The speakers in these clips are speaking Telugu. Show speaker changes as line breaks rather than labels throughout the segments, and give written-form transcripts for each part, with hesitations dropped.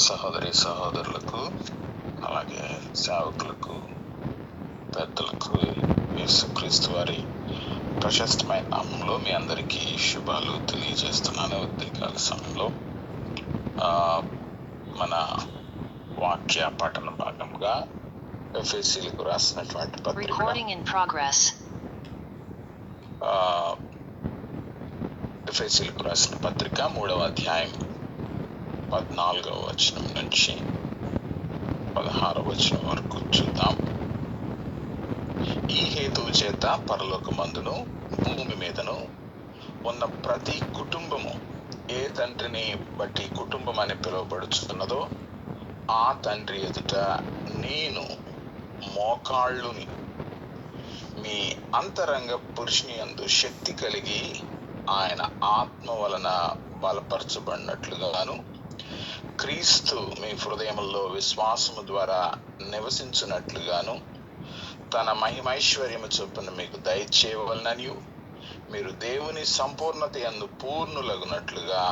సహోదరి సహోదరులకు, అలాగే సేవకులకు, పెద్దలకు యేసుక్రీస్తు వారి ప్రశస్తమైన నామంలో మీ అందరికీ శుభాలు తెలియజేస్తున్నాను. ఉదయకాల సమయంలో మన వాక్య పఠన భాగంగా ఎఫెసీయులకు రాసినటువంటి పత్రిక ఎఫెసీయులకు రాసిన పత్రిక 3వ అధ్యాయం 14వ వచనం నుంచి 16వ వచనం వరకు చూద్దాం. ఈ హేతువు చేత పరలోకమందును భూమి మీదను ఉన్న ప్రతి కుటుంబము ఏ తండ్రిని బట్టి కుటుంబం అని పిలువబడుచున్నదో ఆ తండ్రి ఎదుట నేను మోకాళ్ళుని మీ అంతరంగ పురుషుని యందు శక్తి కలిగి ఆయన ఆత్మ వలన బలపరచబడినట్లుగాను, క్రీస్తు మీ హృదయముల్లో విశ్వాసము ద్వారా నివసించున్నట్లుగాను తన మహిమైశ్వర్యము చొప్పున మీకు దయచేయవలననియు, మీరు దేవుని సంపూర్ణత యందు పూర్ణులగునట్లుగా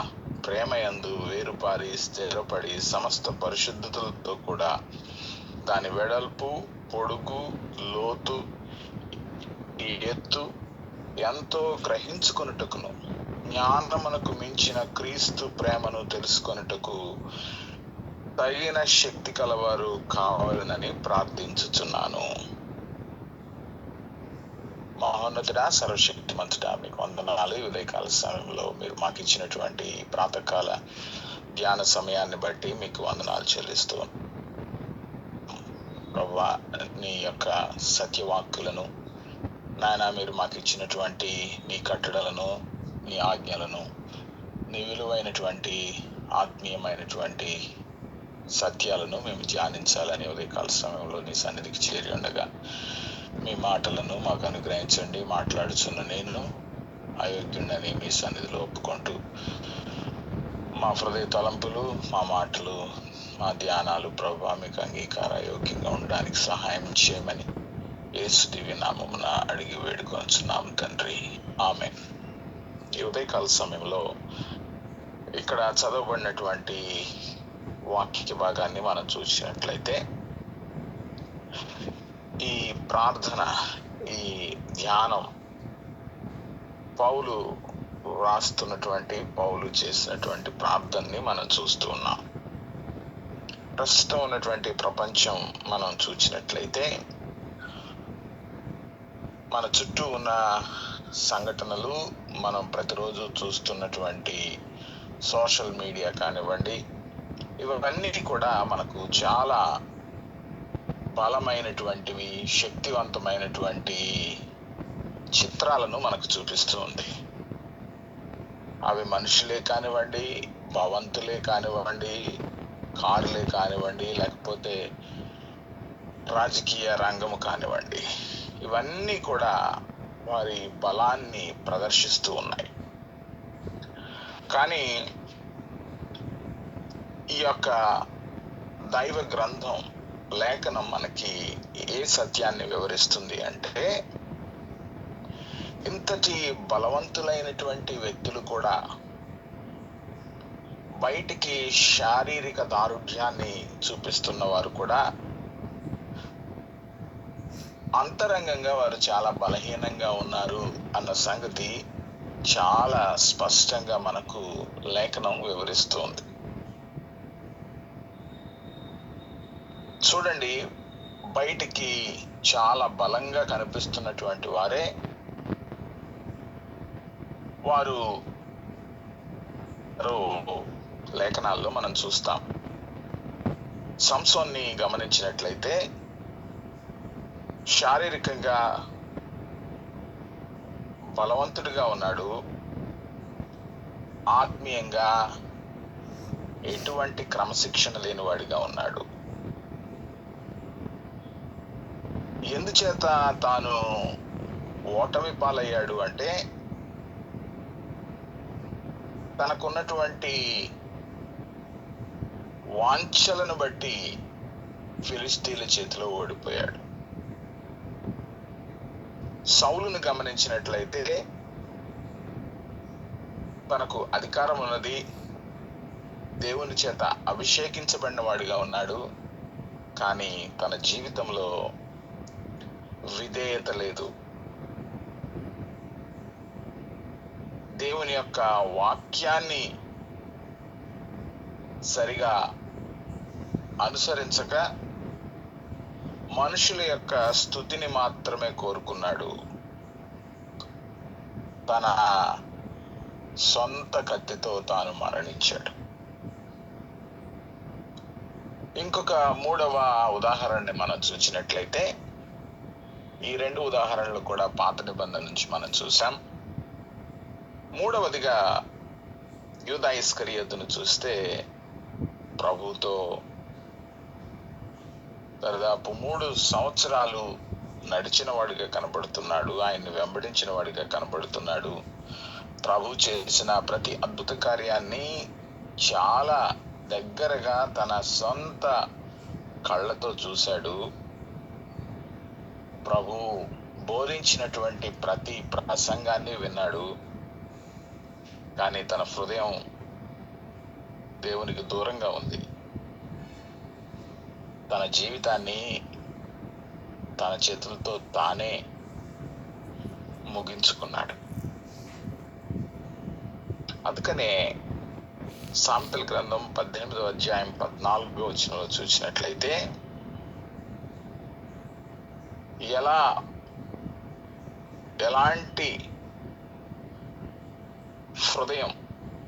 ప్రేమ యందు వేరుపారి స్థిరపడి సమస్త పరిశుద్ధతలతో కూడా దాని వెడల్పు, పొడుగు, లోతు, ఎత్తు ఎంతో గ్రహించుకొనుటకును జ్ఞానమునకు మించిన క్రీస్తు ప్రేమను తెలుసుకొనుటకు తగిన శక్తి కలవారు కావాలనని ప్రార్థించుచున్నాను. మహోన్నతుడా, సర్వశక్తిమంతుడా, మీకు వందనాలు. ఉదయకాల సమయంలో మీరు మాకు ఇచ్చినటువంటి ప్రాతకాల ధ్యాన సమయాన్ని బట్టి మీకు వందనాలు చెల్లిస్తూ, ప్రభువా, నీ యొక్క సత్యవాక్కులను నాయన మీరు మాకు ఇచ్చినటువంటి నీ కట్టడలను, నీ ఆజ్ఞలను, నీ విలువైనటువంటి ఆత్మీయమైనటువంటి సత్యాలను మేము ధ్యానించాలని ఉదయకాల సమయంలో నీ సన్నిధికి చేరి ఉండగా మీ మాటలను మాకు అనుగ్రహించండి. మాట్లాడుచున్న నేను అయోగ్యుడని మీ సన్నిధిలో ఒప్పుకుంటూ మా హృదయ తలంపులు, మా మాటలు, మా ధ్యానాలు ప్రభువా మీకు అంగీకార యోగ్యంగా ఉండడానికి సహాయం చేయమని యేసు దివ్య నామమున అడిగి వేడుకొంచున్నాము తండ్రి, ఆమేన్. ఈ ఉదయకాల సమయంలో ఇక్కడ చదవబడినటువంటి వాక్య భాగాన్ని మనం చూసినట్లయితే, ఈ ప్రార్థన, ఈ ధ్యానం పౌలు చేసినటువంటి ప్రార్థనని మనం చూస్తూ ఉన్నాం. ప్రస్తుతం ఉన్నటువంటి ప్రపంచం మనం చూసినట్లయితే మన చుట్టూ ఉన్న సంఘటనలు, మనం ప్రతిరోజు చూస్తున్నటువంటి సోషల్ మీడియా కానివ్వండి, ఇవన్నీ కూడా మనకు చాలా బలమైనటువంటివి, శక్తివంతమైనటువంటి చిత్రాలను మనకు చూపిస్తూ ఉంది. అవి మనుషులే కానివ్వండి, భవంతులే కానివ్వండి, కారులే కానివ్వండి, లేకపోతే రాజకీయ రంగము కానివ్వండి, ఇవన్నీ కూడా వారి బలాన్ని ప్రదర్శిస్తూ ఉన్నాయి. కానీ ఈ యొక్క దైవ గ్రంథం, లేఖనం మనకి ఏ సత్యాన్ని వివరిస్తుంది అంటే, ఇంతటి బలవంతులైనటువంటి వ్యక్తులు కూడా బయటికి శారీరక దారుఢ్యాన్ని చూపిస్తున్న వారు కూడా అంతరంగంగా వారు చాలా బలహీనంగా ఉన్నారు అన్న సంగతి చాలా స్పష్టంగా మనకు లేఖనం వివరిస్తుంది. చూడండి, బయటికి చాలా బలంగా కనిపిస్తున్నటువంటి వారు లేఖనాల్లో మనం చూస్తాం. సంసోన్ని గమనించినట్లయితే శారీరకంగా బలవంతుడిగా ఉన్నాడు, ఆత్మీయంగా ఎటువంటి క్రమశిక్షణ లేనివాడిగా ఉన్నాడు. ఎందుచేత తాను ఓటమి పాలయ్యాడు అంటే, తనకున్నటువంటి వాంఛలను బట్టి ఫిలిష్తీయుల చేతిలో ఓడిపోయాడు. సౌలును గమనించినట్లయితే తనకు అధికారం ఉన్నది, దేవుని చేత అభిషేకించబడిన వాడిగా ఉన్నాడు. కానీ తన జీవితంలో విధేయత లేదు. దేవుని యొక్క వాక్యాన్ని సరిగా అనుసరించక మనుషుల యొక్క స్తుతిని మాత్రమే కోరుకున్నాడు. తన సొంత కత్తితో తాను మరణించాడు. ఇంకొక మూడవ ఉదాహరణని మనం చూసినట్లయితే, ఈ రెండు ఉదాహరణలు కూడా పాత నిబంధన నుంచి మనం చూసాం. మూడవదిగా యూదా ఇస్కరియోతును చూస్తే ప్రభుతో దాదాపు 3 సంవత్సరాలు నడిచిన వాడిగా కనబడుతున్నాడు. ఆయన్ని వెంబడించిన వాడిగా కనబడుతున్నాడు. ప్రభు చేసిన ప్రతి అద్భుత కార్యాన్ని చాలా దగ్గరగా తన సొంత కళ్ళతో చూశాడు. ప్రభు బోధించినటువంటి ప్రతి ప్రసంగాన్ని విన్నాడు. కానీ తన హృదయం దేవునికి దూరంగా ఉంది. తన జీవితాన్ని తన చేతులతో తానే ముగించుకున్నాడు. అందుకనే సామెతల గ్రంథం 18వ అధ్యాయం 14వ వచనంలో చూసినట్లయితే, ఎలాంటి హృదయం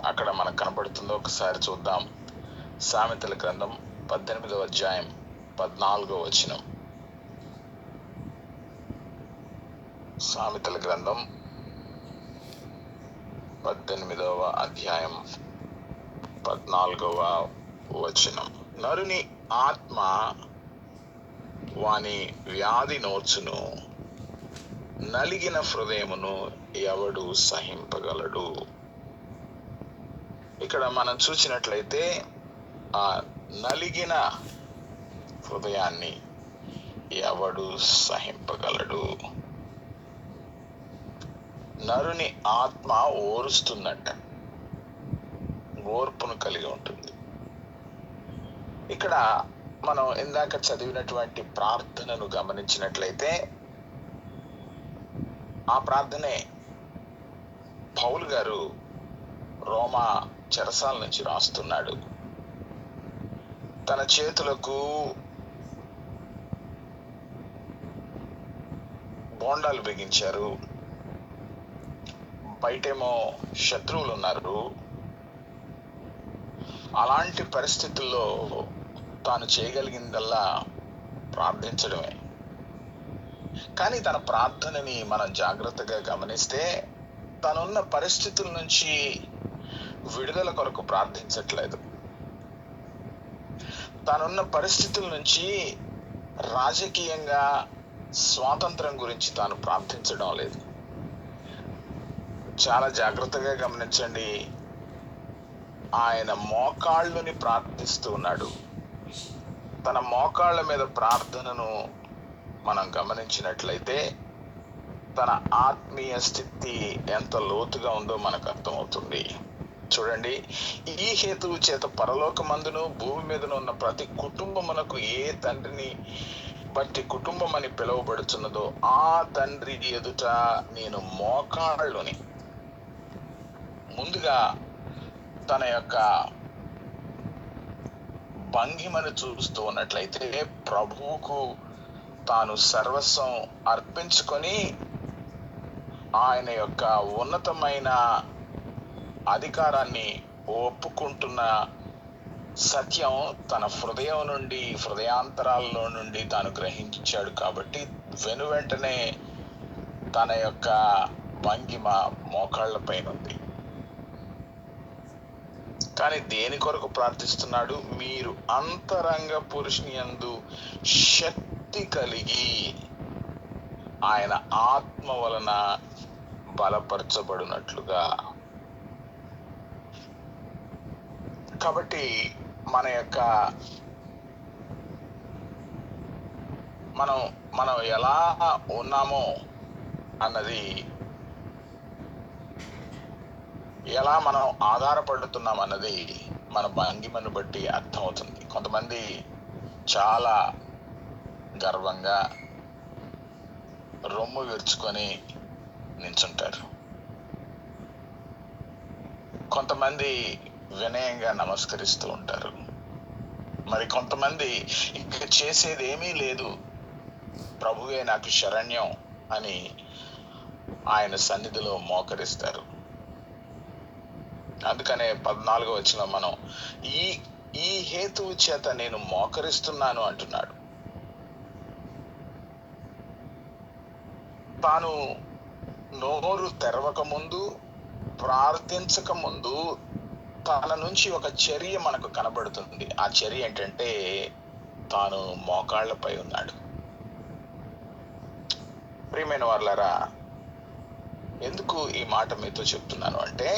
అక్కడ మనకు కనబడుతుందో ఒకసారి చూద్దాం. సామెతల గ్రంథం 18వ అధ్యాయం 14వ వచనం. సామెతల గ్రంథం 18వ అధ్యాయం 14వ వచనం. నరుని ఆత్మ వాని వ్యాధి నోర్చును, నలిగిన హృదయమును ఎవడు సహింపగలడు. ఇక్కడ మనం చూసినట్లయితే ఆ నలిగిన హృదయాన్ని ఎవడు సహింపగలడు. నరుని ఆత్మ ఓరుస్తుందంట, ఓర్పును కలిగి ఉంటుంది. ఇక్కడ మనం ఇందాక చదివినటువంటి ప్రార్థనను గమనించినట్లయితే, ఆ ప్రార్థనే పౌలు గారు రోమా చెరసాల నుంచి రాస్తున్నాడు. తన చేతులకు బోండాలు బిగించారు, బయటేమో శత్రువులు ఉన్నారు. అలాంటి పరిస్థితుల్లో తాను చేయగలిగిందల్లా ప్రార్థించడమే. కానీ తన ప్రార్థనని మనం జాగ్రత్తగా గమనిస్తే, తనున్న పరిస్థితుల నుంచి విడుదల కొరకు ప్రార్థించట్లేదు. తానున్న పరిస్థితుల నుంచి రాజకీయంగా స్వాతంత్రం గురించి తాను ప్రార్థించడం లేదు. చాలా జాగ్రత్తగా గమనించండి. ఆయన మోకాళ్ళుని ప్రార్థిస్తూ ఉన్నాడు. తన మోకాళ్ళ మీద ప్రార్థనను మనం గమనించినట్లయితే తన ఆత్మీయ స్థితి ఎంత లోతుగా ఉందో మనకు అర్థమవుతుంది. చూడండి, ఈ హేతువు చేత పరలోకమందును భూమి మీదను ఉన్న ప్రతి కుటుంబమునకు ఏ తండ్రిని బట్టి కుటుంబం అని పిలువబడుతున్నదో ఆ తండ్రి ఎదుట నేను మోకాళ్ళుని. ముందుగా తన యొక్క భంగిమను చూస్తూ ఉన్నట్లయితే ప్రభువుకు తాను సర్వస్వం అర్పించుకొని ఆయన యొక్క ఉన్నతమైన అధికారాన్ని ఒప్పుకుంటున్న సత్యం తన హృదయం నుండి, హృదయాంతరాల్లో నుండి తాను గ్రహించాడు. కాబట్టి వెనువెంటనే తన యొక్క భంగిమ మోకాళ్ళ పైన ఉంది. కానీ దేని కొరకు ప్రార్థిస్తున్నాడు? మీరు అంతరంగ పురుషుని యందు శక్తి కలిగి ఆయన ఆత్మ వలన బలపరచబడినట్లుగా. కాబట్టి మనం ఎలా ఉన్నామో అన్నది, ఎలా మనం ఆధారపడుతున్నాం అన్నది మన భంగిమను బట్టి అర్థమవుతుంది. కొంతమంది చాలా గర్వంగా రొమ్ము విరుచుకొని నించుంటారు. కొంతమంది వినయంగా నమస్కరిస్తూ ఉంటారు. మరి కొంతమంది ఇంకా చేసేది ఏమీ లేదు, ప్రభువే నాకు శరణ్యం అని ఆయన సన్నిధిలో మోకరిస్తారు. అందుకనే 14వ వచనంలో మనం ఈ హేతువు చేత నేను మోకరిస్తున్నాను అంటున్నాడు. తాను నోరు తెరవక ముందు, ప్రార్థించక ముందు తన నుంచి ఒక చర్య మనకు కనబడుతుంది. ఆ చర్య ఏంటంటే తాను మోకాళ్లపై ఉన్నాడు. ప్రియమైన వాళ్ళారా, ఎందుకు ఈ మాట మీతో చెప్తున్నాను అంటే,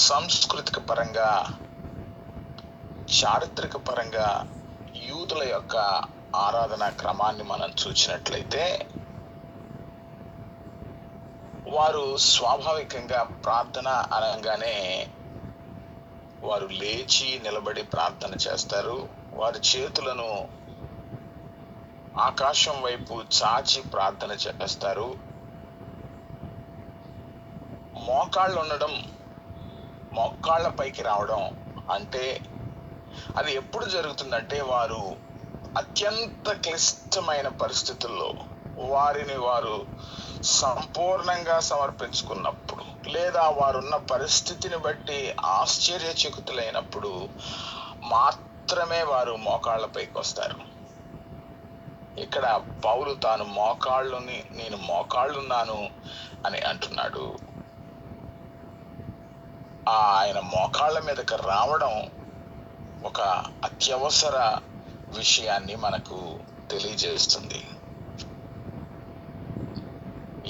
సాంస్కృతిక పరంగా, చారిత్రక పరంగా యూదుల యొక్క ఆరాధన క్రమాన్ని మనం చూసినట్లయితే, వారు స్వాభావికంగా ప్రార్థన అనగానే వారు లేచి నిలబడి ప్రార్థన చేస్తారు. వారి చేతులను ఆకాశం వైపు చాచి ప్రార్థన చేస్తారు. మోకాళ్ళు ఉండడం, మోకాళ్ళ పైకి రావడం అంటే అది ఎప్పుడు జరుగుతుందంటే, వారు అత్యంత క్లిష్టమైన పరిస్థితుల్లో వారిని వారు సంపూర్ణంగా సమర్పించుకున్నప్పుడు, లేదా వారున్న పరిస్థితిని బట్టి ఆశ్చర్యచకితులైనప్పుడు మాత్రమే వారు మోకాళ్ళపైకి వస్తారు. ఇక్కడ పౌలు తాను నేను మోకాళ్ళున్నాను అని అంటున్నాడు. ఆయన మోకాళ్ళ మీదకి రావడం ఒక అత్యవసర విషయాన్ని మనకు తెలియజేస్తుంది.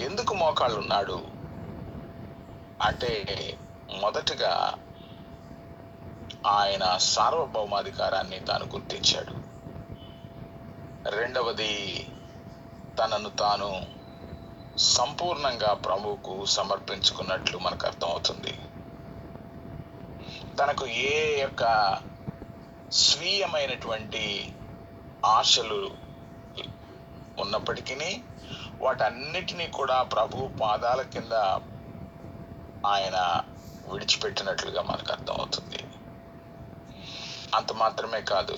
ఎందుకు మోకాళ్ళు ఉన్నాడు అంటే, మొదటగా ఆయన సార్వభౌమాధికారాన్ని తాను గుర్తించాడు. రెండవది, తనను తాను సంపూర్ణంగా ప్రభువుకు సమర్పించుకున్నట్లు మనకు అర్థమవుతుంది. తనకు ఏ యొక్క స్వీయమైనటువంటి ఆశలు ఉన్నప్పటికీ వాటన్నిటినీ కూడా ప్రభు పాదాల కింద ఆయన విడిచిపెట్టినట్లుగా మనకు అర్థమవుతుంది. అంత మాత్రమే కాదు,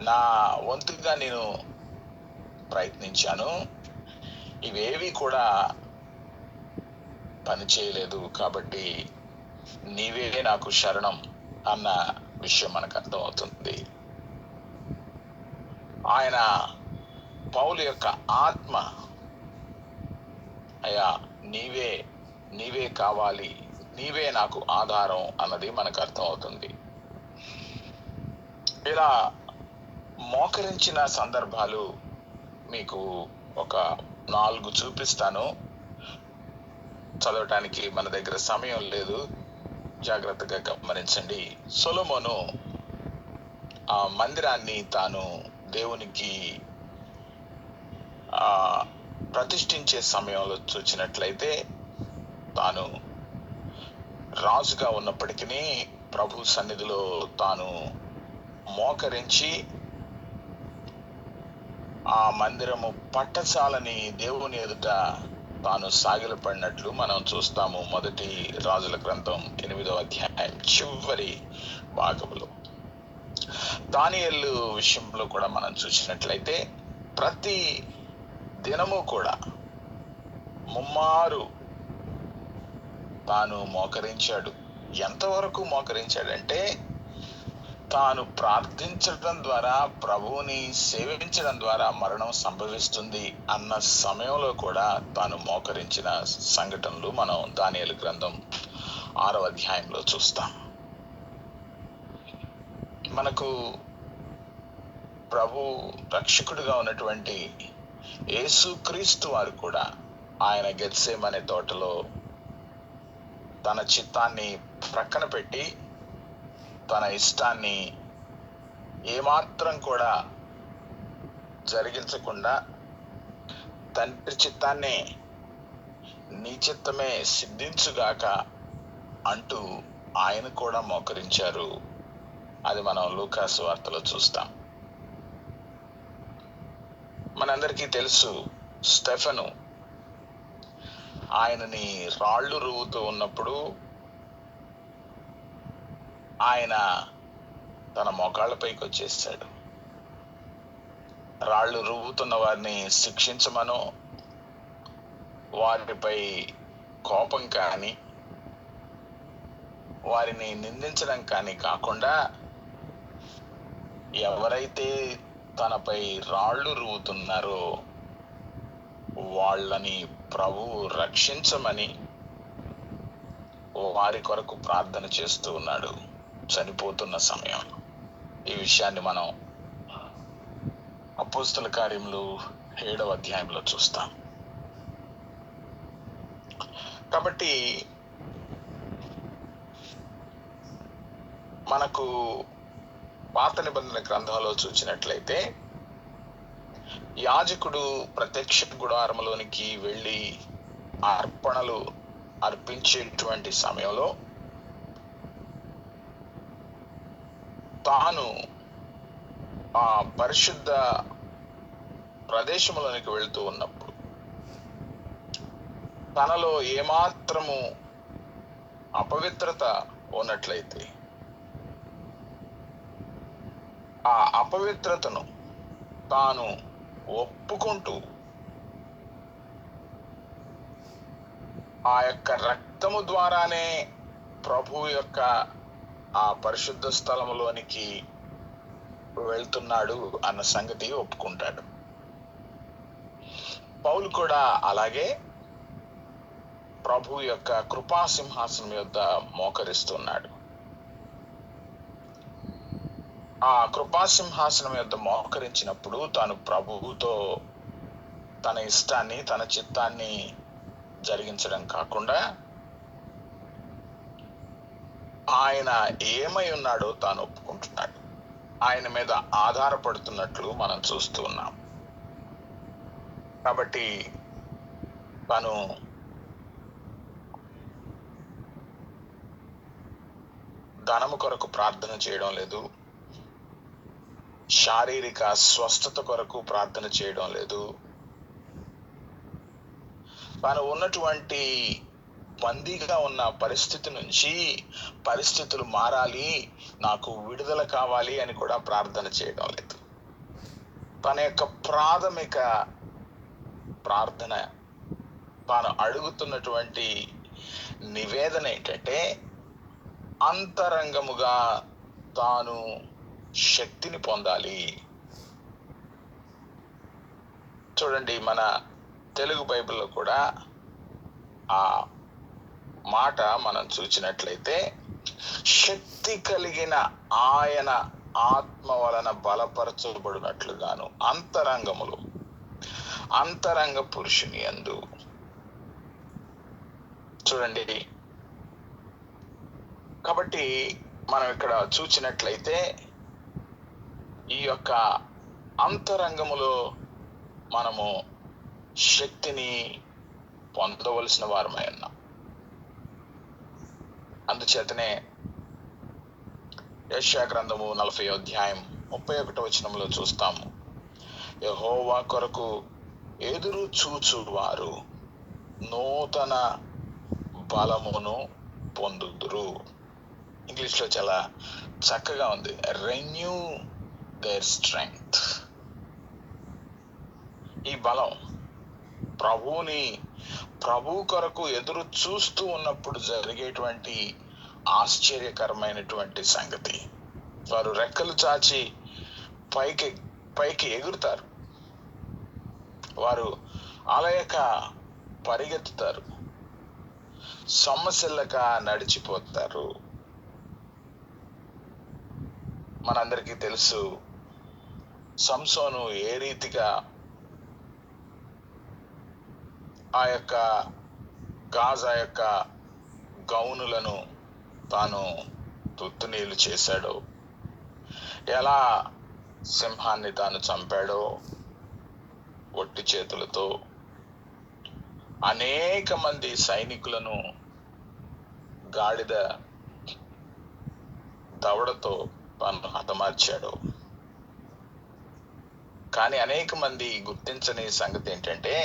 నా వంతుగా నేను ప్రయత్నించాను, ఇవేవి కూడా పని చేయలేదు, కాబట్టి నీవే నాకు శరణం అన్న విషయం మనకు అర్థమవుతుంది. ఆయన పౌలు యొక్క ఆత్మ, అయ్యా నీవే కావాలి, నీవే నాకు ఆధారం అన్నది మనకు అర్థమవుతుంది. ఇలా మోకరించిన సందర్భాలు మీకు ఒక 4 చూపిస్తాను. చదవటానికి మన దగ్గర సమయం లేదు, జాగ్రత్తగా గమనించండి. సొలొమోను ఆ మందిరాన్ని తాను దేవునికి ప్రతిష్ఠించే సమయంలో చూచినట్లయితే, తాను రాజుగా ఉన్నప్పటికీ ప్రభు సన్నిధిలో తాను మోకరించి ఆ మందిరము పట్టచాలని దేవుని ఎదుట తాను సాగిలపడినట్లు మనం చూస్తాము. మొదటి రాజుల గ్రంథం 8వ అధ్యాయం చివరి భాగంలో. దానియేలు విషయంలో కూడా మనం చూసినట్లయితే, ప్రతి దినము కూడా ముమ్మారు తాను మోకరించాడు. ఎంతవరకు మోకరించాడంటే, తాను ప్రార్థించడం ద్వారా, ప్రభువుని సేవించడం ద్వారా మరణం సంభవిస్తుంది అన్న సమయంలో కూడా తాను మోకరించిన సంఘటనలు మనం దానియేలు గ్రంథం 6వ అధ్యాయంలో చూస్తాం. మనకు ప్రభు రక్షకుడిగా ఉన్నటువంటి యేసుక్రీస్తు వారు కూడా ఆయన గెత్సేమనే తోటలో తన చిత్తాన్ని ప్రక్కన పెట్టి, తన ఇష్టాన్ని ఏమాత్రం కూడా జరిగించకుండా, తండ్రి చిత్తాన్ని నీ చిత్తమే సిద్ధించుగాక అంటూ ఆయన కూడా మోకరించారు. అది మనం లూకా సువార్తలో చూస్తాం. మనందరికీ తెలుసు, స్టెఫెను ఆయనని రాళ్ళు రువ్వుతూ ఉన్నప్పుడు ఆయన తన మోకాళ్ళపైకి వచ్చేసాడు. రాళ్ళు రువ్వుతున్న వారిని శిక్షించమనో, వారిపై కోపం కానీ, వారిని నిందించడం కానీ కాకుండా, ఎవరైతే తనపై రాళ్ళు రువ్వుతున్నారో వాళ్ళని ప్రభువు రక్షించమని వారి కొరకు ప్రార్థన చేస్తూ ఉన్నాడు చనిపోతున్న సమయం. ఈ విషయాన్ని మనం అపోస్తల కార్యములు 7వ అధ్యాయంలో చూస్తాం. కాబట్టి మనకు పాత నిబంధన గ్రంథంలో చూసినట్లయితే, యాజకుడు ప్రత్యక్ష గుడారములోనికి వెళ్ళి అర్పణలు అర్పించేటువంటి సమయంలో తాను ఆ పరిశుద్ధ ప్రదేశంలోనికి వెళ్తూ ఉన్నప్పుడు తనలో ఏమాత్రము అపవిత్రత ఉన్నట్లయితే ఆ అపవిత్రతను తాను ఒప్పుకుంటూ ఆ యొక్క రక్తము ద్వారానే ప్రభు యొక్క ఆ పరిశుద్ధ స్థలములోనికి వెళ్తున్నాడు అన్న సంగతి ఒప్పుకుంటాడు. పౌలు కూడా అలాగే ప్రభు యొక్క కృపా సింహాసనం యొద్ద మోకరిస్తున్నాడు. ఆ కృపా సింహాసనం యొద్ద మోకరించినప్పుడు తాను ప్రభువుతో తన ఇష్టాన్ని, తన చిత్తాన్ని జరిగించడం కాకుండా ఆయన ఏమై ఉన్నాడో తాను ఒప్పుకుంటున్నాడు. ఆయన మీద ఆధారపడుతున్నట్లు మనం చూస్తూ ఉన్నాం. కాబట్టి తాను ధనము కొరకు ప్రార్థన చేయడం లేదు, శారీరక స్వస్థత కొరకు ప్రార్థన చేయడం లేదు, తాను ఉన్నటువంటి బందీగా ఉన్న పరిస్థితి నుంచి పరిస్థితులు మారాలి, నాకు విడుదల కావాలి అని కూడా ప్రార్థన చేయడం లేదు. తన యొక్క ప్రాథమిక ప్రార్థన, తాను అడుగుతున్నటువంటి నివేదన ఏంటంటే, అంతరంగముగా తాను శక్తిని పొందాలి. చూడండి, మన తెలుగు బైబిల్లో కూడా ఆ మాట మనం చూసినట్లయితే, శక్తి కలిగిన ఆయన ఆత్మ వలన బలపరచబడినట్లుగాను అంతరంగములు, అంతరంగ పురుషుని యందు. చూడండి, కాబట్టి మనం ఇక్కడ చూసినట్లయితే ఈ యొక్క అంతరంగములో మనము శక్తిని పొందవలసిన వారమై ఉన్నాం. అందుచేతనే యెషయా గ్రంథము 40వ అధ్యాయం 31వ వచనంలో చూస్తాము, యెహోవా కొరకు ఎదురు చూచువారు నూతన బలమును పొందుదురు. ఇంగ్లీష్లో చాలా చక్కగా ఉంది, రెన్యూ దేర్ స్ట్రెంగ్త్. ఈ బలం ప్రభు కొరకు ఎదురు చూస్తూ ఉన్నప్పుడు జరిగేటువంటి ఆశ్చర్యకరమైనటువంటి సంగతి. వారు రెక్కలు చాచి పైకి ఎగురుతారు, వారు అలయక పరిగెత్తుతారు, సొమ్మసిల్లక నడిచిపోతారు. మనందరికీ తెలుసు, సంసోను ఏ రీతిగా ఆ యొక్క గాజా యొక్క గౌనులను తాను తుత్తునీలు చేశాడో, ఎలా సింహాన్ని తాను చంపాడో ఒట్టి చేతులతో, అనేక మంది సైనికులను గాడిద దవడతో తాను హతమార్చాడు. కానీ అనేక మంది గుర్తించని సంగతి ఏంటంటే,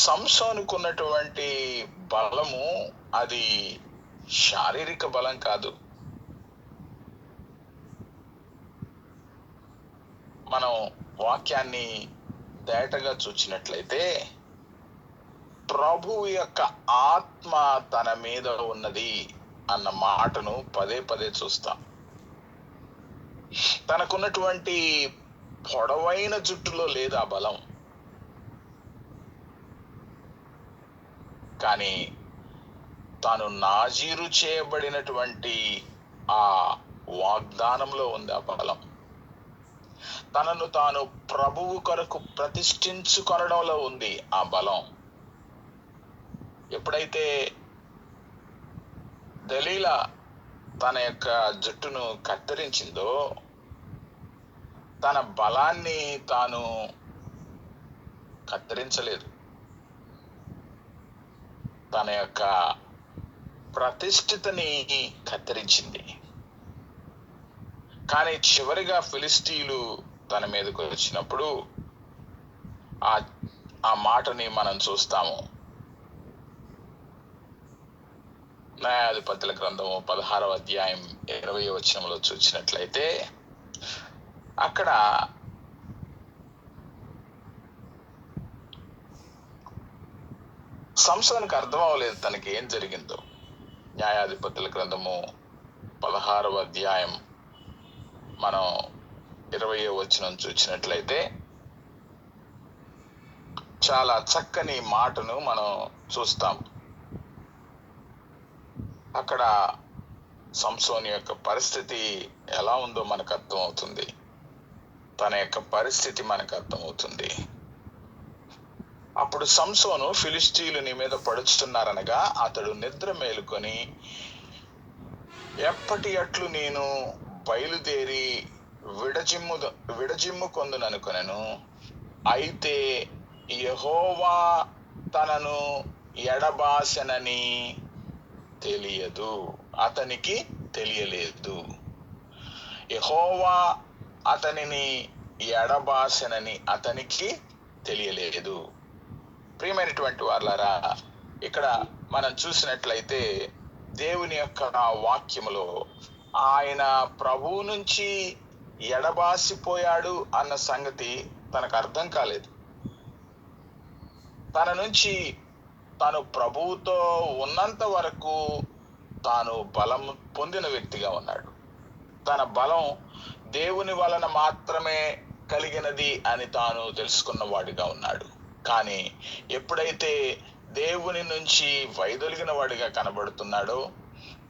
సంసోనుకున్నటువంటి బలము అది శారీరక బలం కాదు. మనం వాక్యాన్ని తేటగా చూచినట్లయితే, ప్రభువు యొక్క ఆత్మ తన మీద ఉన్నది అన్న మాటను పదే పదే చూస్తాం. తనకున్నటువంటి పొడవైన జుట్టులో లేదు ఆ బలం, కానీ తాను నాజీరు చేయబడినటువంటి ఆ వాగ్దానంలో ఉంది ఆ బలం. తనను తాను ప్రభువు కొరకు ప్రతిష్ఠించుకొనడంలో ఉంది ఆ బలం. ఎప్పుడైతే దలీలా తన యొక్క జుట్టును కత్తిరించిందో, తన బలాన్ని తాను కత్తిరించలేదు, తన యొక్క ప్రతిష్ఠితని కత్తిరించింది. కానీ చివరిగా ఫిలిస్తీయులు తన మీదకు వచ్చినప్పుడు ఆ మాటని మనం చూస్తాము. న్యాయాధిపతుల గ్రంథము 16వ అధ్యాయం 20వ వచనంలో చూసినట్లయితే, అక్కడ సంసోనుకు అర్థం అవ్వలేదు తనకి ఏం జరిగిందో. న్యాయాధిపతుల గ్రంథము 16వ అధ్యాయం మనం 20వ వచనం చూసినట్లయితే చాలా చక్కని మాటను మనం చూస్తాం. అక్కడ సంసోను యొక్క పరిస్థితి ఎలా ఉందో మనకు అర్థమవుతుంది. తన యొక్క పరిస్థితి మనకు అర్థమవుతుంది. అప్పుడు సంసోను ఫిలిష్తీయులు నీ మీద పడుచుతున్నారనగా అతడు నిద్ర మేలుకొని, ఎప్పటి అట్లు నేను బయలుదేరి విడజిమ్ము కొందుననుకొనెను. అయితే యెహోవా తనను ఎడబాసెనని తెలియదు, అతనికి తెలియలేదు. యెహోవా అతనిని ఎడబాసెనని అతనికి తెలియలేదు. ప్రియమైనటువంటి వారలారా, ఇక్కడ మనం చూసినట్లయితే దేవుని యొక్క వాక్యములో ఆయన ప్రభువు నుంచి ఎడబాసిపోయాడు అన్న సంగతి తనకు అర్థం కాలేదు. తన నుంచి తాను ప్రభువుతో ఉన్నంత వరకు తాను బలం పొందిన వ్యక్తిగా ఉన్నాడు. తన బలం దేవుని వలన మాత్రమే కలిగినది అని తాను తెలుసుకున్న వాడిగా ఉన్నాడు. కానీ ఎప్పుడైతే దేవుని నుంచి వైదొలిగిన వాడిగా కనబడుతున్నాడో,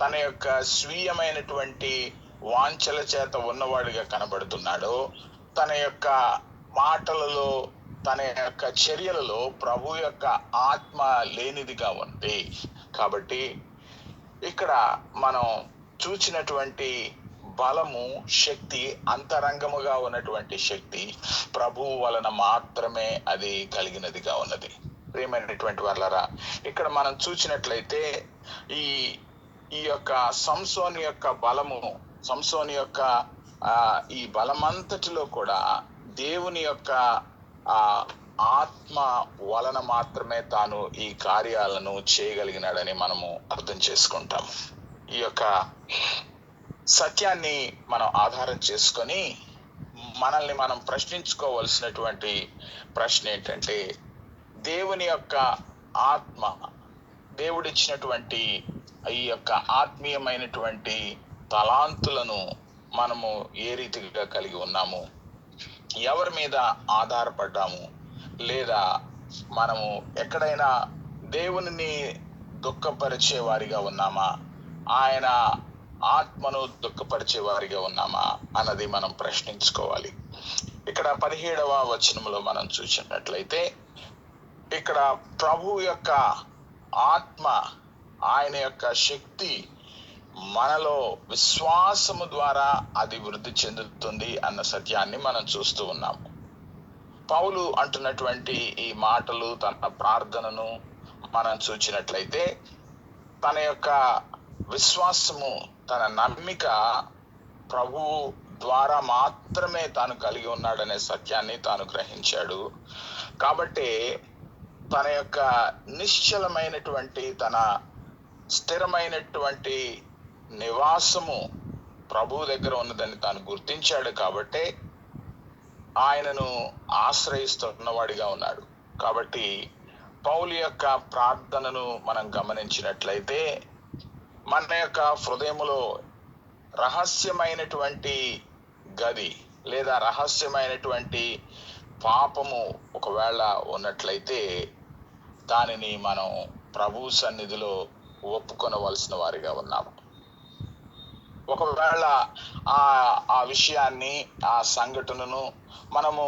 తన యొక్క స్వీయమైనటువంటి వాంఛల చేత ఉన్నవాడిగా కనబడుతున్నాడో, తన యొక్క మాటలలో తన యొక్క చర్యలలో ప్రభు యొక్క ఆత్మ లేనిదిగా ఉంది. కాబట్టి ఇక్కడ మనం చూచినటువంటి బలము, శక్తి, అంతరంగముగా ఉన్నటువంటి శక్తి ప్రభువు వలన మాత్రమే అది కలిగినదిగా ఉన్నది. ప్రియమైనటువంటి వాళ్ళరా, ఇక్కడ మనం చూసినట్లయితే ఈ యొక్క సంసోను యొక్క బలము, సంసోను యొక్క ఈ బలమంతటిలో కూడా దేవుని యొక్క ఆత్మ వలన మాత్రమే తాను ఈ కార్యాలను చేయగలిగినాడని మనము అర్థం చేసుకుంటాం. ఈ యొక్క సత్యాన్ని మనం ఆధారం చేసుకొని మనల్ని మనం ప్రశ్నించుకోవలసినటువంటి ప్రశ్న ఏంటంటే, దేవుని యొక్క ఆత్మ, దేవుడిచ్చినటువంటి ఈ యొక్క ఆత్మీయమైనటువంటి తలాంతులను మనము ఏ రీతిగా కలిగి ఉన్నాము, ఎవరి మీద ఆధారపడ్డాము, లేదా మనము ఎక్కడైనా దేవుని దుఃఖపరిచే వారిగా ఉన్నామా, ఆయన ఆత్మను దుఃఖపరిచే వారిగా ఉన్నామా అన్నది మనం ప్రశ్నించుకోవాలి. ఇక్కడ 17వ వచనంలో మనం చూసినట్లయితే, ఇక్కడ ప్రభు యొక్క ఆత్మ, ఆయన యొక్క శక్తి మనలో విశ్వాసము ద్వారా అది వృద్ధి చెందుతుంది అన్న సత్యాన్ని మనం చూస్తూ ఉన్నాము. పౌలు అంటున్నటువంటి ఈ మాటలు, తన ప్రార్థనను మనం చూచినట్లయితే, తన యొక్క విశ్వాసము, తన నమ్మిక ప్రభువు ద్వారా మాత్రమే తాను కలిగి ఉన్నాడనే సత్యాన్ని తాను గ్రహించాడు. కాబట్టి తన యొక్క నిశ్చలమైనటువంటి, తన స్థిరమైనటువంటి నివాసము ప్రభువు దగ్గర ఉన్నదని తాను గుర్తించాడు. కాబట్టి ఆయనను ఆశ్రయిస్తున్నవాడిగా ఉన్నాడు. కాబట్టి పౌలు యొక్క ప్రార్థనను మనం గమనించినట్లయితే మన యొక్క హృదయములో రహస్యమైనటువంటి గది లేదా రహస్యమైనటువంటి పాపము ఒకవేళ ఉన్నట్లయితే దానిని మనం ప్రభు సన్నిధిలో ఒప్పుకొనవలసిన వారిగా ఉన్నాము. ఒకవేళ ఆ విషయాన్ని, ఆ సంఘటనను మనము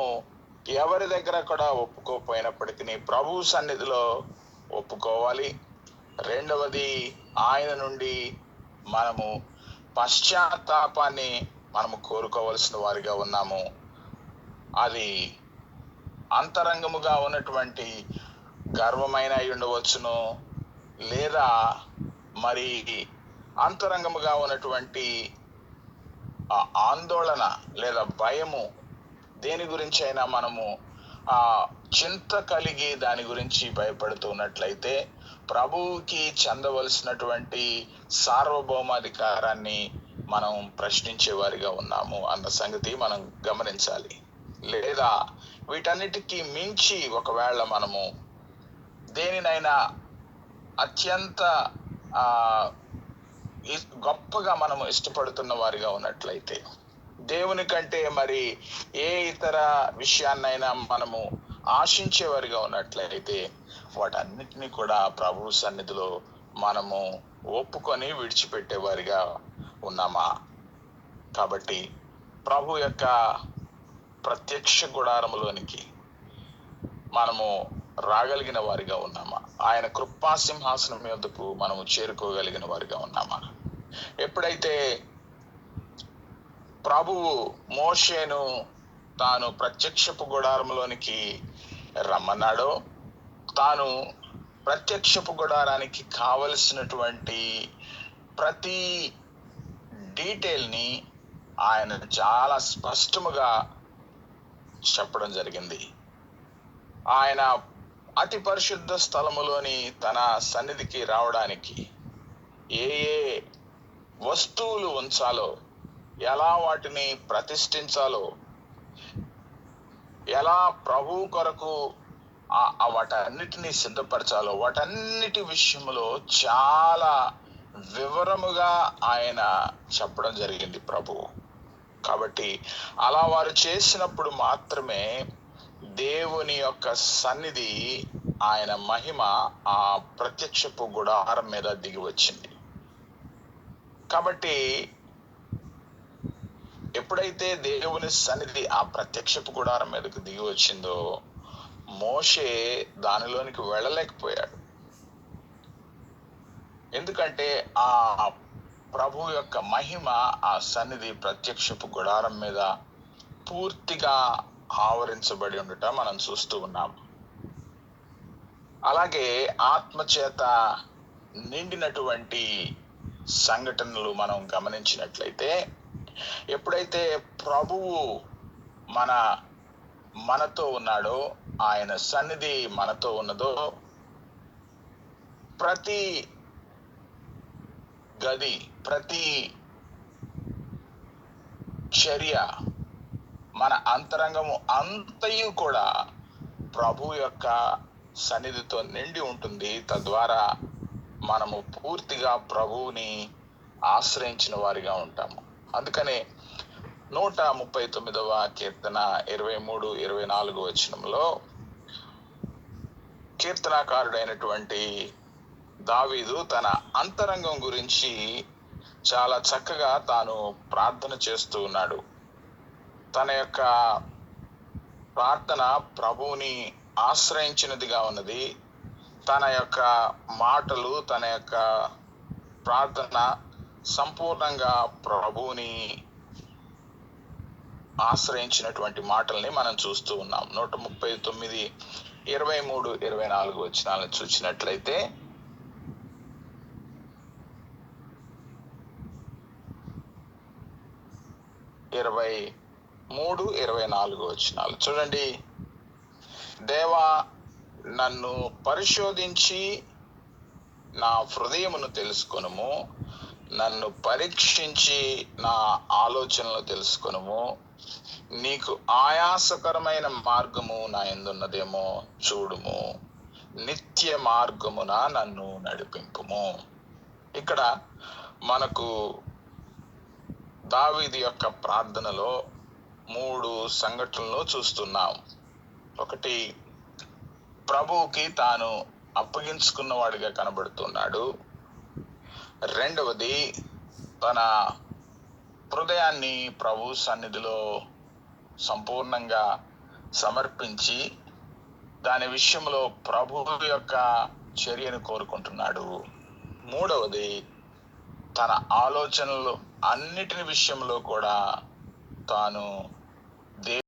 ఎవరి దగ్గర కూడా ఒప్పుకోకపోయినప్పటికీ ప్రభు సన్నిధిలో ఒప్పుకోవాలి. రెండవది, ఆయన నుండి మనము పశ్చాత్తాపాన్ని మనము కోరుకోవలసిన వారిగా ఉన్నాము. అది అంతరంగముగా ఉన్నటువంటి గర్వమైన ఉండవచ్చును, లేదా మరి అంతరంగముగా ఉన్నటువంటి ఆందోళన లేదా భయము, దేని గురించి అయినా మనము చింత కలిగి దాని గురించి భయపడుతున్నట్లయితే ప్రభువుకి చెందవలసినటువంటి సార్వభౌమాధికారాన్ని మనం ప్రశ్నించే వారిగా ఉన్నాము అన్న సంగతి మనం గమనించాలి. లేదా వీటన్నిటికీ మించి ఒకవేళ మనము దేనినైనా అత్యంత గొప్పగా మనము ఇష్టపడుతున్న వారిగా ఉన్నట్లయితే, దేవుని కంటే మరి ఏ ఇతర విషయాన్నైనా మనము ఆశించేవారిగా ఉన్నట్లయితే వాటన్నిటినీ కూడా ప్రభు సన్నిధిలో మనము ఒప్పుకొని విడిచిపెట్టేవారిగా ఉన్నామా? కాబట్టి ప్రభు యొక్క ప్రత్యక్ష గుడారములోనికి మనము రాగలిగిన వారిగా ఉన్నామా? ఆయన కృపా సింహాసనం యొద్దకు మనము చేరుకోగలిగిన వారిగా ఉన్నామా? ఎప్పుడైతే ప్రభువు మోషేను తాను ప్రత్యక్షపు గుడారంలోనికి రమ్మన్నాడో, తాను ప్రత్యక్షపు గుడారానికి కావలసినటువంటి ప్రతి డీటెయిల్ని ఆయన చాలా స్పష్టముగా చెప్పడం జరిగింది. ఆయన అతి పరిశుద్ధ స్థలములోని తన సన్నిధికి రావడానికి ఏ ఏ వస్తువులు ఉంచాలో, ఎలా వాటిని ప్రతిష్ఠించాలో, ఎలా ప్రభు కొరకు వాటన్నిటినీ సిద్ధపరచాలో, వాటన్నిటి విషయంలో చాలా వివరముగా ఆయన చెప్పడం జరిగింది ప్రభువు. కాబట్టి అలా వారు చేసినప్పుడు మాత్రమే దేవుని యొక్క సన్నిధి, ఆయన మహిమ ఆ ప్రత్యక్షపు గుడారం మీద దిగి వచ్చింది. కాబట్టి ఎప్పుడైతే దేవుని సన్నిధి ఆ ప్రత్యక్షపు గుడారం మీదకు దిగి వచ్చిందో, మోషే దానిలోనికి వెళ్ళలేకపోయాడు. ఎందుకంటే ఆ ప్రభు యొక్క మహిమ, ఆ సన్నిధి ప్రత్యక్షపు గుడారం మీద పూర్తిగా ఆవరించబడి ఉండట మనం చూస్తూ ఉన్నాం. అలాగే ఆత్మచేత నిండినటువంటి సంఘటనలు మనం గమనించినట్లయితే, ఎప్పుడైతే ప్రభువు మనతో ఉన్నాడో, ఆయన సన్నిధి మనతో ఉన్నదో, ప్రతి గది, ప్రతి చర్య, మన అంతరంగము అంతయు కూడా ప్రభు యొక్క సన్నిధితో నిండి ఉంటుంది. తద్వారా మనము పూర్తిగా ప్రభువుని ఆశ్రయించిన వారిగా ఉంటాము. అందుకనే 139వ కీర్తన 23-24 వచనంలో కీర్తనాకారుడైనటువంటి దావీదు తన అంతరంగం గురించి చాలా చక్కగా తాను ప్రార్థన చేస్తూ ఉన్నాడు. తన యొక్క ప్రార్థన ప్రభువుని ఆశ్రయించినదిగా ఉన్నది. తన యొక్క మాటలు, తన యొక్క ప్రార్థన సంపూర్ణంగా ప్రభువుని ఆశ్రయించినటువంటి మాటల్ని మనం చూస్తూ ఉన్నాం. 139, 23, 24 వచనాలను చూసినట్లయితే, 23-24 చూడండి. దేవా, నన్ను పరిశోధించి నా హృదయమును తెలుసుకొనుము, నన్ను పరీక్షించి నా ఆలోచనలు తెలుసుకొనుము. నీకు ఆయాసకరమైన మార్గము నా యందున్నదేమో చూడుము, నిత్య మార్గమున నన్ను నడిపింపుము. ఇక్కడ మనకు దావీదు యొక్క ప్రార్థనలో 3 సంఘటనలు చూస్తున్నాం. ఒకటి, ప్రభువుకి తాను అప్పగించుకున్నవాడిగా కనబడుతున్నాడు. రెండవది, తన హృదయాన్ని ప్రభు సన్నిధిలో సంపూర్ణంగా సమర్పించి దాని విషయంలో ప్రభువు యొక్క చర్యను కోరుకుంటున్నాడు. మూడవది, తన ఆలోచనలు అన్నిటిని విషయంలో కూడా తాను